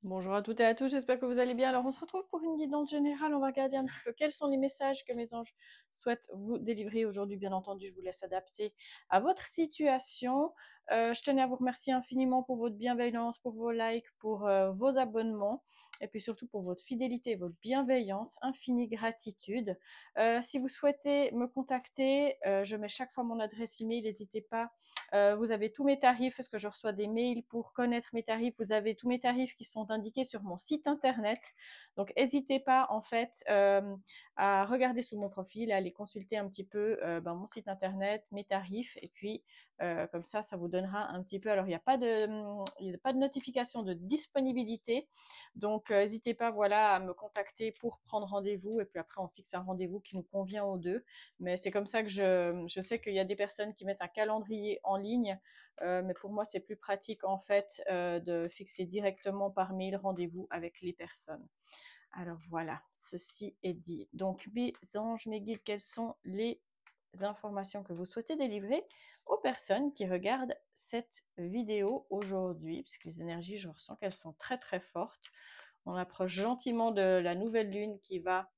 Bonjour à toutes et à tous, j'espère que vous allez bien. Alors, on se retrouve pour une guidance générale. On va regarder un petit peu quels sont les messages que mes anges souhaitent vous délivrer aujourd'hui. Bien entendu, je vous laisse adapter à votre situation. Je tenais à vous remercier infiniment pour votre bienveillance, pour vos likes, pour vos abonnements et puis surtout pour votre fidélité, votre bienveillance. Infinie gratitude. Si vous souhaitez me contacter, je mets chaque fois mon adresse email. N'hésitez pas. Vous avez tous mes tarifs parce que je reçois des mails pour connaître mes tarifs. Vous avez tous mes tarifs qui sont indiqués sur mon site internet. Donc, n'hésitez pas en fait à regarder sous mon profil, à aller consulter un petit peu mon site internet, mes tarifs, et puis comme ça vous donnera un petit peu. Alors, il n'y a pas de notification de disponibilité, donc n'hésitez pas, voilà, à me contacter pour prendre rendez-vous, et puis après on fixe un rendez-vous qui nous convient aux deux. Mais c'est comme ça que je sais qu'il y a des personnes qui mettent un calendrier en ligne, mais pour moi c'est plus pratique en fait de fixer directement par mail rendez-vous avec les personnes. Alors voilà, ceci est dit. Donc mes anges, mes guides, quelles sont les informations que vous souhaitez délivrer aux personnes qui regardent cette vidéo aujourd'hui, puisque les énergies, je ressens qu'elles sont très très fortes. On approche gentiment de la nouvelle lune qui va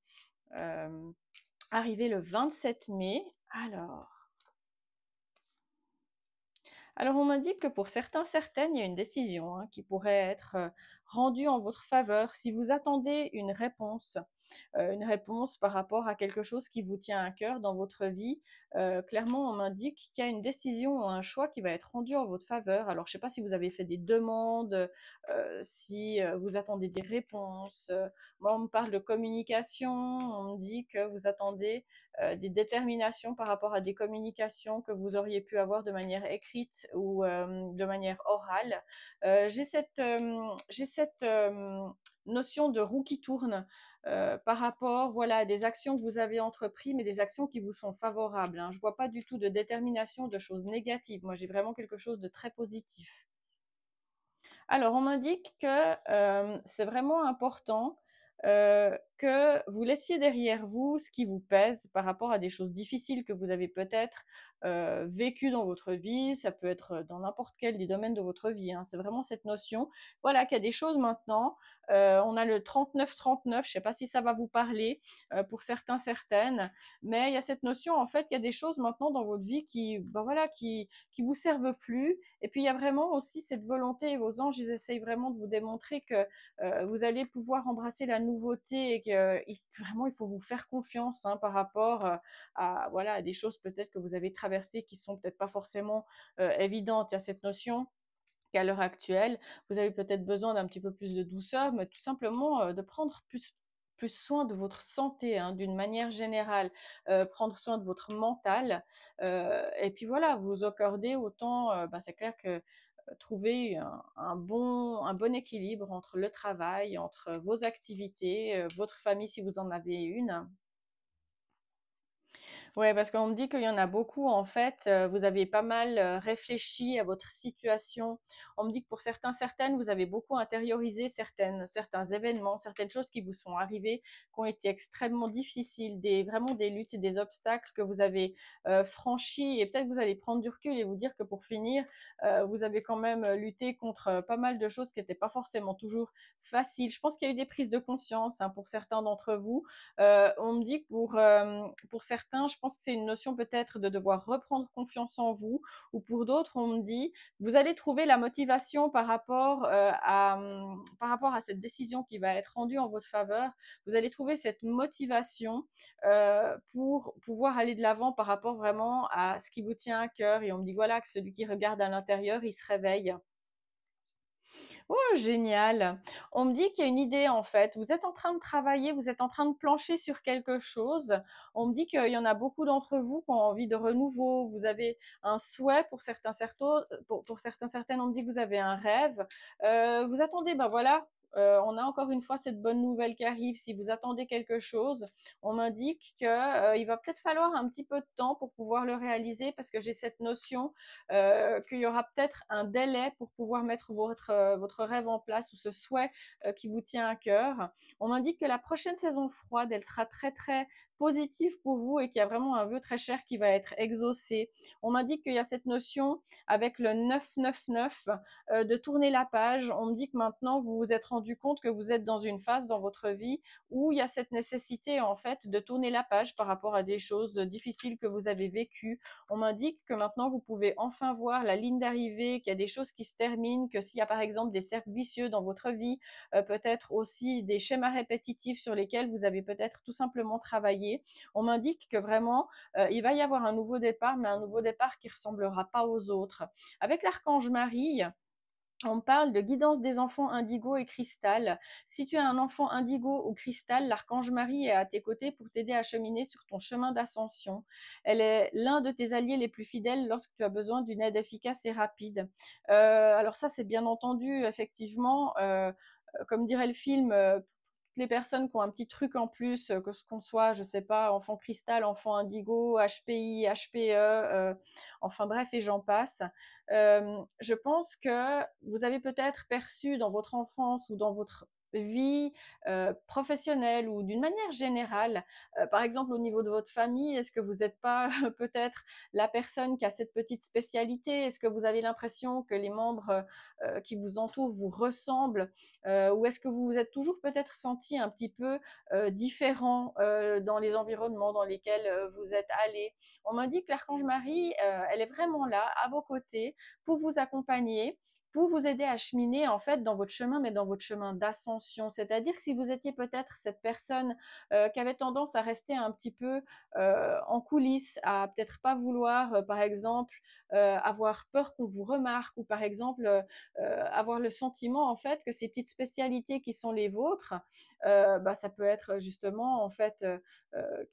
arriver le 27 mai. Alors, on m'indique que pour certains, certaines, il y a une décision qui pourrait être rendue en votre faveur si vous attendez une réponse par rapport à quelque chose qui vous tient à cœur dans votre vie. Clairement, on m'indique qu'il y a une décision ou un choix qui va être rendu en votre faveur. Alors, je ne sais pas si vous avez fait des demandes, si vous attendez des réponses. Moi, on me parle de communication, on me dit que vous attendez des déterminations par rapport à des communications que vous auriez pu avoir de manière écrite ou de manière orale. J'ai cette notion de roue qui tourne par rapport, voilà, à des actions que vous avez entreprises, mais des actions qui vous sont favorables. Je ne vois pas du tout de détermination, de choses négatives. Moi, j'ai vraiment quelque chose de très positif. Alors, on m'indique que c'est vraiment important que vous laissiez derrière vous ce qui vous pèse par rapport à des choses difficiles que vous avez peut-être vécues dans votre vie. Ça peut être dans n'importe quel des domaines de votre vie. C'est vraiment cette notion, voilà, qu'il y a des choses maintenant. On a le 39-39, je ne sais pas si ça va vous parler pour certains, certaines, mais il y a cette notion, en fait, qu'il y a des choses maintenant dans votre vie qui, ben voilà, qui vous servent plus. Et puis il y a vraiment aussi cette volonté, et vos anges, ils essayent vraiment de vous démontrer que vous allez pouvoir embrasser la nouveauté et que vraiment il faut vous faire confiance par rapport à, voilà, à des choses peut-être que vous avez traversées qui sont peut-être pas forcément évidentes. Il y a cette notion qu'à l'heure actuelle, vous avez peut-être besoin d'un petit peu plus de douceur, mais tout simplement de prendre plus soin de votre santé d'une manière générale, prendre soin de votre mental, et puis voilà, vous accorder autant, c'est clair que trouver un bon équilibre entre le travail, entre vos activités, votre famille si vous en avez une. Ouais, parce qu'on me dit qu'il y en a beaucoup, en fait, vous avez pas mal réfléchi à votre situation. On me dit que pour certains, certaines, vous avez beaucoup intériorisé certains événements, certaines choses qui vous sont arrivées, qui ont été extrêmement difficiles, vraiment des luttes et des obstacles que vous avez franchis. Et peut-être que vous allez prendre du recul et vous dire que pour finir, vous avez quand même lutté contre pas mal de choses qui n'étaient pas forcément toujours faciles. Je pense qu'il y a eu des prises de conscience pour certains d'entre vous. On me dit que pour certains, je pense que c'est une notion peut-être de devoir reprendre confiance en vous, ou pour d'autres, on me dit, vous allez trouver la motivation par rapport à cette décision qui va être rendue en votre faveur. Vous allez trouver cette motivation pour pouvoir aller de l'avant par rapport vraiment à ce qui vous tient à cœur. Et on me dit voilà que celui qui regarde à l'intérieur, il se réveille. Oh, génial. On me dit qu'il y a une idée en fait. Vous êtes en train de travailler, vous êtes en train de plancher sur quelque chose. On me dit qu'il y en a beaucoup d'entre vous qui ont envie de renouveau. Vous avez un souhait pour certains, certaines. On me dit que vous avez un rêve. Vous attendez, ben voilà. On a encore une fois cette bonne nouvelle qui arrive. Si vous attendez quelque chose, on m'indique que il va peut-être falloir un petit peu de temps pour pouvoir le réaliser parce que j'ai cette notion qu'il y aura peut-être un délai pour pouvoir mettre votre rêve en place ou ce souhait qui vous tient à cœur. On m'indique que la prochaine saison froide, elle sera très très positif pour vous et qu'il y a vraiment un vœu très cher qui va être exaucé. On m'indique qu'il y a cette notion avec le 999 de tourner la page. On me dit que maintenant vous vous êtes rendu compte que vous êtes dans une phase dans votre vie où il y a cette nécessité en fait de tourner la page par rapport à des choses difficiles que vous avez vécues. On m'indique que maintenant vous pouvez enfin voir la ligne d'arrivée, qu'il y a des choses qui se terminent, que s'il y a par exemple des cercles vicieux dans votre vie, peut-être aussi des schémas répétitifs sur lesquels vous avez peut-être tout simplement travaillé. On m'indique que vraiment il va y avoir un nouveau départ, mais un nouveau départ qui ressemblera pas aux autres. Avec l'archange Marie, on parle de guidance des enfants indigo et cristal. Si tu as un enfant indigo ou cristal, l'archange Marie est à tes côtés pour t'aider à cheminer sur ton chemin d'ascension. Elle est l'un de tes alliés les plus fidèles lorsque tu as besoin d'une aide efficace et rapide. Alors ça, c'est bien entendu, effectivement, comme dirait le film, toutes les personnes qui ont un petit truc en plus, que ce qu'on soit, je sais pas, enfant cristal, enfant indigo, HPI, HPE, enfin bref, et j'en passe. Je pense que vous avez peut-être perçu dans votre enfance ou dans votre vie professionnelle ou d'une manière générale, par exemple au niveau de votre famille, est-ce que vous n'êtes pas peut-être la personne qui a cette petite spécialité? Est-ce que vous avez l'impression que les membres qui vous entourent vous ressemblent? Ou est-ce que vous vous êtes toujours peut-être senti un petit peu différent dans les environnements dans lesquels vous êtes allé? On m'a dit que l'archange Marie, elle est vraiment là, à vos côtés, pour vous accompagner, pour vous aider à cheminer en fait dans votre chemin, mais dans votre chemin d'ascension. C'est-à-dire que si vous étiez peut-être cette personne qui avait tendance à rester un petit peu en coulisses, à peut-être pas vouloir, par exemple, avoir peur qu'on vous remarque, ou par exemple avoir le sentiment en fait que ces petites spécialités qui sont les vôtres, ça peut être justement en fait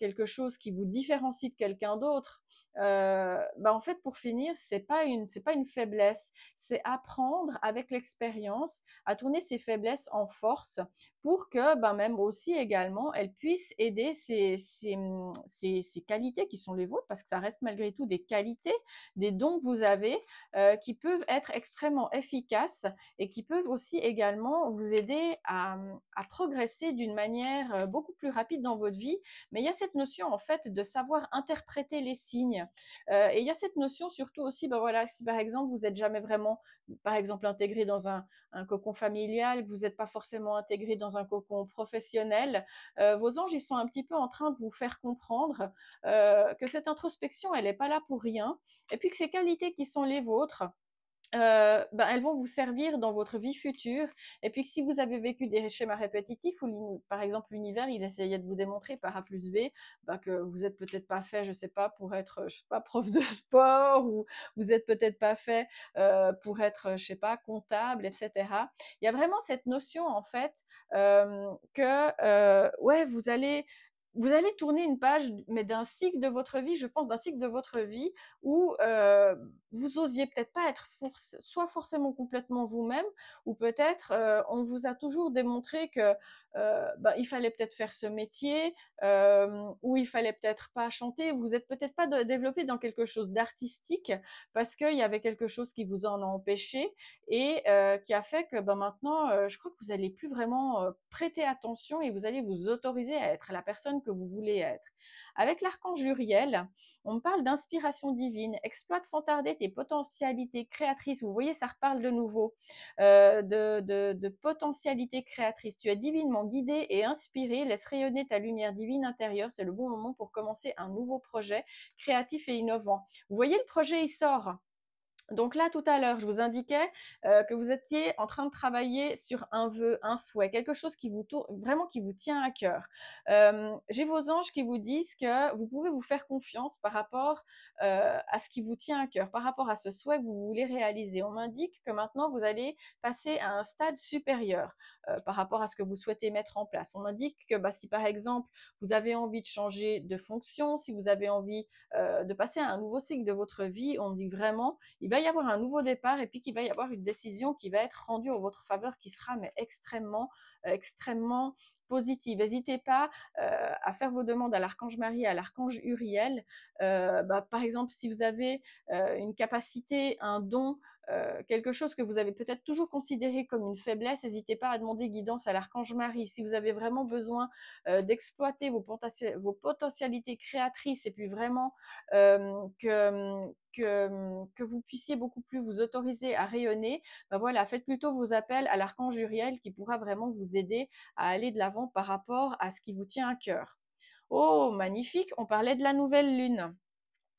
quelque chose qui vous différencie de quelqu'un d'autre. En fait, pour finir, c'est pas une faiblesse, c'est apprendre avec l'expérience à tourner ses faiblesses en force pour que même aussi également elles puissent aider ces qualités qui sont les vôtres, parce que ça reste malgré tout des qualités, des dons que vous avez, qui peuvent être extrêmement efficaces et qui peuvent aussi également vous aider à progresser d'une manière beaucoup plus rapide dans votre vie. Mais il y a cette notion en fait de savoir interpréter les signes. Et il y a cette notion surtout aussi, voilà, si par exemple vous n'êtes jamais vraiment, par exemple, intégré dans un cocon familial, que vous n'êtes pas forcément intégré dans un cocon professionnel, vos anges, ils sont un petit peu en train de vous faire comprendre que cette introspection, elle n'est pas là pour rien, et puis que ces qualités qui sont les vôtres, elles vont vous servir dans votre vie future, et puis que si vous avez vécu des schémas répétitifs où par exemple l'univers il essayait de vous démontrer par A plus B que vous êtes peut-être pas fait, je sais pas, pour être, je sais pas, prof de sport, ou vous êtes peut-être pas fait pour être, je sais pas, comptable, etc. Il y a vraiment cette notion en fait que ouais, vous allez tourner une page, mais d'un cycle de votre vie, je pense, d'un cycle de votre vie où vous osiez peut-être pas être soit forcément complètement vous-même, ou peut-être on vous a toujours démontré que il fallait peut-être faire ce métier, ou il fallait peut-être pas chanter, vous êtes peut-être pas développé dans quelque chose d'artistique parce qu'il y avait quelque chose qui vous en a empêché, et qui a fait que maintenant, je crois que vous allez plus vraiment prêter attention et vous allez vous autoriser à être la personne que vous voulez être. Avec l'archange Uriel, on me parle d'inspiration divine, exploite sans tarder tes potentialités créatrices. Vous voyez, ça reparle de nouveau de potentialités créatrices. Tu es divinement guidé et inspiré, laisse rayonner ta lumière divine intérieure. C'est le bon moment pour commencer un nouveau projet créatif et innovant. Vous voyez, le projet, il sort. Donc là, tout à l'heure, je vous indiquais que vous étiez en train de travailler sur un vœu, un souhait, quelque chose qui vous vraiment qui vous tient à cœur. J'ai vos anges qui vous disent que vous pouvez vous faire confiance par rapport à ce qui vous tient à cœur, par rapport à ce souhait que vous voulez réaliser. On m'indique que maintenant, vous allez passer à un stade supérieur par rapport à ce que vous souhaitez mettre en place. On m'indique que si par exemple, vous avez envie de changer de fonction, si vous avez envie de passer à un nouveau cycle de votre vie, on me dit vraiment il va y avoir un nouveau départ, et puis qu'il va y avoir une décision qui va être rendue en votre faveur, qui sera mais extrêmement positive. N'hésitez pas à faire vos demandes à l'archange Marie, à l'archange Uriel. Par exemple, si vous avez une capacité, un don quelque chose que vous avez peut-être toujours considéré comme une faiblesse, n'hésitez pas à demander guidance à l'archange Marie. Si vous avez vraiment besoin d'exploiter vos potentialités créatrices et puis vraiment que vous puissiez beaucoup plus vous autoriser à rayonner, ben voilà, faites plutôt vos appels à l'archange Uriel qui pourra vraiment vous aider à aller de l'avant par rapport à ce qui vous tient à cœur. Oh, magnifique, on parlait de la nouvelle lune.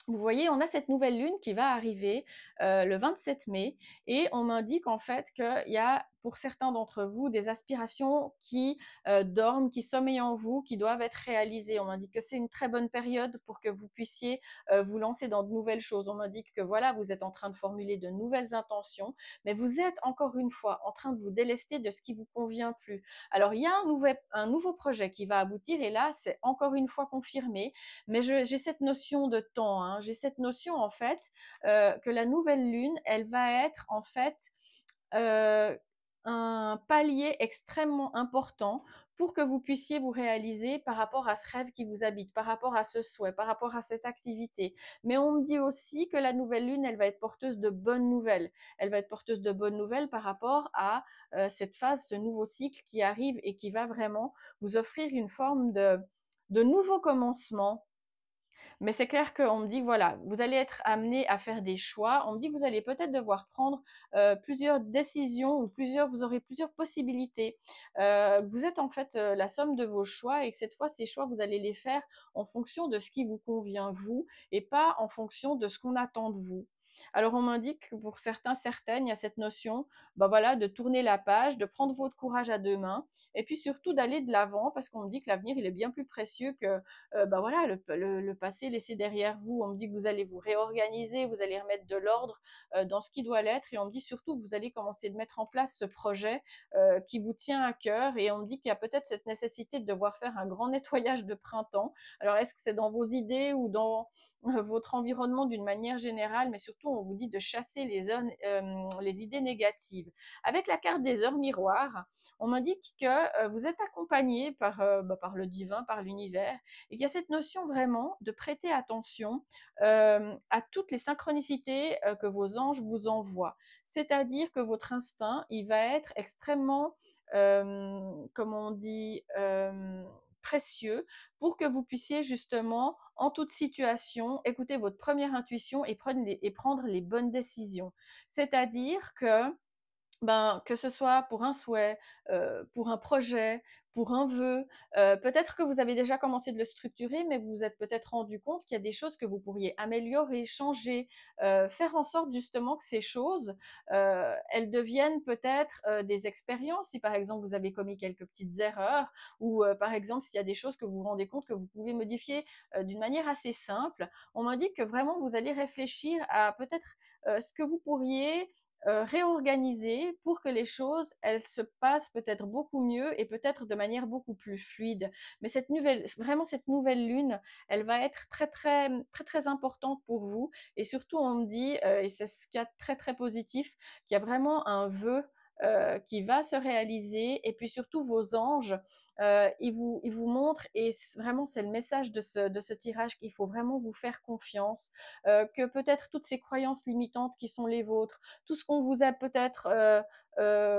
Vous voyez, on a cette nouvelle lune qui va arriver le 27 mai et on m'indique en fait qu'il y a pour certains d'entre vous des aspirations qui dorment, qui sommeillent en vous, qui doivent être réalisées. On m'indique que c'est une très bonne période pour que vous puissiez vous lancer dans de nouvelles choses. On m'indique que voilà, vous êtes en train de formuler de nouvelles intentions, mais vous êtes encore une fois en train de vous délester de ce qui vous convient plus. Alors il y a un nouveau projet qui va aboutir et là c'est encore une fois confirmé, mais j'ai cette notion de temps, hein. J'ai cette notion en fait que la nouvelle lune, elle va être en fait euh, un palier extrêmement important pour que vous puissiez vous réaliser par rapport à ce rêve qui vous habite, par rapport à ce souhait, par rapport à cette activité. Mais on me dit aussi que la nouvelle lune, elle va être porteuse de bonnes nouvelles. Elle va être porteuse de bonnes nouvelles par rapport à cette phase, ce nouveau cycle qui arrive et qui va vraiment vous offrir une forme de nouveau commencement. Mais c'est clair qu'on me dit que voilà, vous allez être amené à faire des choix. On me dit que vous allez peut-être devoir prendre plusieurs décisions ou vous aurez plusieurs possibilités. Vous êtes en fait la somme de vos choix et que cette fois, ces choix, vous allez les faire en fonction de ce qui vous convient vous et pas en fonction de ce qu'on attend de vous. Alors on m'indique que pour certains, certaines, il y a cette notion, ben voilà, de tourner la page, de prendre votre courage à deux mains, et puis surtout d'aller de l'avant, parce qu'on me dit que l'avenir il est bien plus précieux que bah voilà, le passé laissé derrière vous. On me dit que vous allez vous réorganiser, vous allez remettre de l'ordre dans ce qui doit l'être, et on me dit surtout que vous allez commencer de mettre en place ce projet qui vous tient à cœur, et on me dit qu'il y a peut-être cette nécessité de devoir faire un grand nettoyage de printemps. Alors est-ce que c'est dans vos idées ou dans votre environnement d'une manière générale, mais surtout on vous dit de chasser les idées négatives. Avec la carte des heures miroirs, on m'indique que vous êtes accompagné par le divin, par l'univers, et qu'il y a cette notion vraiment de prêter attention à toutes les synchronicités que vos anges vous envoient. C'est-à-dire que votre instinct, il va être extrêmement, comme on dit, précieux pour que vous puissiez justement, en toute situation, écouter votre première intuition et prendre les bonnes décisions. C'est-à-dire que ce soit pour un souhait, pour un projet, pour un vœu, peut-être que vous avez déjà commencé de le structurer, mais vous vous êtes peut-être rendu compte qu'il y a des choses que vous pourriez améliorer, changer, faire en sorte justement que ces choses, elles deviennent peut-être des expériences. Si par exemple vous avez commis quelques petites erreurs, ou par exemple s'il y a des choses que vous vous rendez compte que vous pouvez modifier d'une manière assez simple, on m'indique que vraiment vous allez réfléchir à peut-être ce que vous pourriez réorganiser pour que les choses, elles se passent peut-être beaucoup mieux et peut-être de manière beaucoup plus fluide. Mais vraiment cette nouvelle lune, elle va être très très très très importante pour vous, et surtout on me dit, et c'est ce qu'il y a de très très positif, qu'il y a vraiment un vœu qui va se réaliser, et puis surtout vos anges, ils vous montrent, et vraiment c'est le message de ce tirage, qu'il faut vraiment vous faire confiance, que peut-être toutes ces croyances limitantes qui sont les vôtres, tout ce qu'on vous a peut-être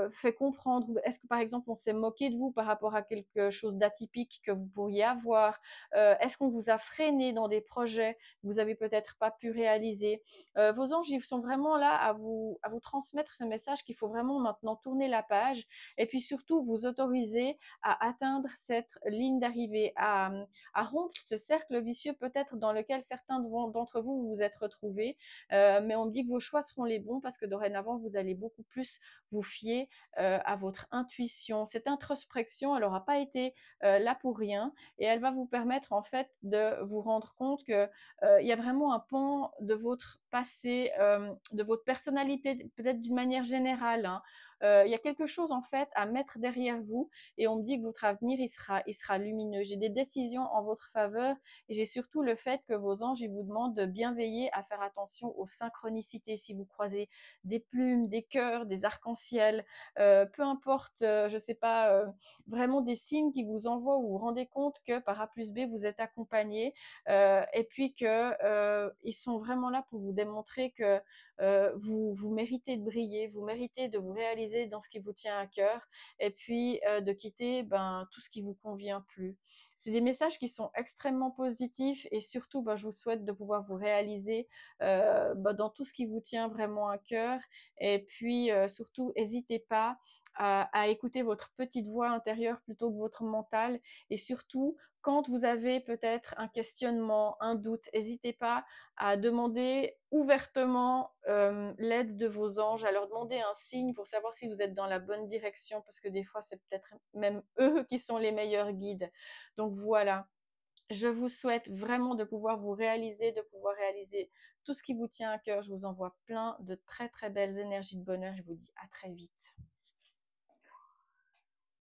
fait comprendre, est-ce que par exemple on s'est moqué de vous par rapport à quelque chose d'atypique que vous pourriez avoir, est-ce qu'on vous a freiné dans des projets que vous avez peut-être pas pu réaliser, vos anges ils sont vraiment là à vous transmettre ce message qu'il faut vraiment maintenant tourner la page, et puis surtout vous autoriser à atteindre cette ligne d'arrivée, à rompre ce cercle vicieux peut-être dans lequel certains d'entre vous vous êtes retrouvés, mais on me dit que vos choix seront les bons parce que dorénavant vous allez beaucoup plus vous fier à votre intuition. Cette introspection, elle n'aura pas été là pour rien, et elle va vous permettre en fait de vous rendre compte que il y a vraiment un pan de votre passé, de votre personnalité, peut-être d'une manière générale, hein. Il y a quelque chose en fait à mettre derrière vous, et on me dit que votre avenir il sera lumineux. J'ai des décisions en votre faveur, et j'ai surtout le fait que vos anges ils vous demandent de bien veiller à faire attention aux synchronicités. Si vous croisez des plumes, des cœurs, des arcs-en-ciel, peu importe, je sais pas, vraiment des signes qui vous envoient où vous vous rendez compte que par A plus B vous êtes accompagné, et puis que ils sont vraiment là pour vous démontrer que vous méritez de briller, vous méritez de vous réaliser dans ce qui vous tient à cœur et puis de quitter tout ce qui vous convient plus. C'est des messages qui sont extrêmement positifs et surtout, je vous souhaite de pouvoir vous réaliser dans tout ce qui vous tient vraiment à cœur. Et puis surtout, n'hésitez pas à écouter votre petite voix intérieure plutôt que votre mental. Et surtout, quand vous avez peut-être un questionnement, un doute, n'hésitez pas à demander ouvertement l'aide de vos anges, à leur demander un signe pour savoir si vous êtes dans la bonne direction, parce que des fois, c'est peut-être même eux qui sont les meilleurs guides. Donc voilà, je vous souhaite vraiment de pouvoir vous réaliser, de pouvoir réaliser tout ce qui vous tient à cœur. Je vous envoie plein de très très belles énergies de bonheur. Je vous dis à très vite.